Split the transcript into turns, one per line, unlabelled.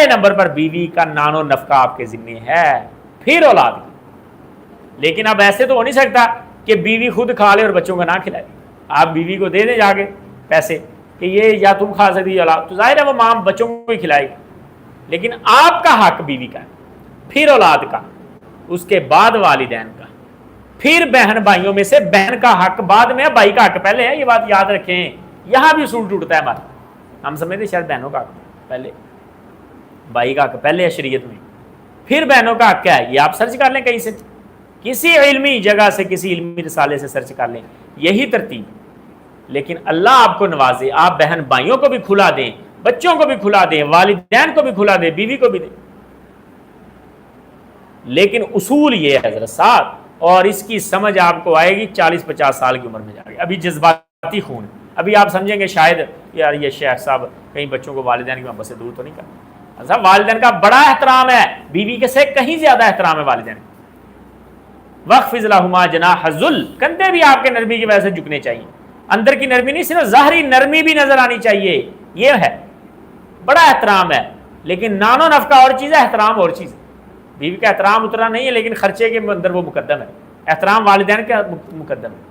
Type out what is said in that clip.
پہلے نمبر پر بیوی کا نانو نفقہ آپ کے ذمہ ہے، پھر اولاد کی. لیکن اب ایسے تو ہو نہیں سکتا کہ بیوی خود کھا لے اور بچوں کو نہ کھلائے. آپ بیوی کو دے دیں جا کے پیسے کہ یہ یا تم کھا سکتی اولاد، تو ظاہر ہے وہ ماں بچوں کو ہی کھلائے گی. لیکن آپ کا حق بیوی کا ہے، پھر اولاد کا، اس کے بعد والدین کا، پھر بہن بھائیوں میں سے بہن کا حق بعد میں ہے، بھائی کا حق پہلے ہے. یہ بات یاد رکھیں، یہاں بھی اصول ٹوٹتا ہے ہمارا. ہم سمجھتے شاید بہنوں کا حق پہلے، بھائی کا حق پہلے ہے شریعت میں، پھر بہنوں کا حق کیا ہے. یہ آپ سرچ کر لیں کہیں سے، کسی علمی جگہ سے، کسی علمی رسالے سے سرچ کر لیں، یہی ترتیب. لیکن اللہ آپ کو نوازے، آپ بہن بھائیوں کو بھی کھلا دیں، بچوں کو بھی کھلا دیں، والدین کو بھی کھلا دیں، بیوی کو بھی دیں. لیکن اصول یہ ہے حضرت صاحب، اور اس کی سمجھ آپ کو آئے گی 40-50 سال کی عمر میں جا کے. ابھی جذباتی خون، ابھی آپ سمجھیں گے شاید یار یہ شیخ صاحب کہیں بچوں کو والدین کی محبت سے دور تو نہیں کرتے. صاحب والدین کا بڑا احترام ہے، بیوی کے سے کہیں زیادہ احترام ہے والدین. وَخْفِضْ لَهُمَا جَنَاحَ الذُّلِّ، کندھے بھی آپ کے نرمی کی وجہ سے جھکنے چاہیے. اندر کی نرمی نہیں، صرف ظاہری نرمی بھی نظر آنی چاہیے. یہ ہے بڑا احترام ہے. لیکن نانو نفقہ اور چیز ہے، احترام اور چیز ہے. بیوی کا احترام اتنا نہیں ہے، لیکن خرچے کے اندر وہ مقدم ہے. احترام والدین کا مقدم ہے.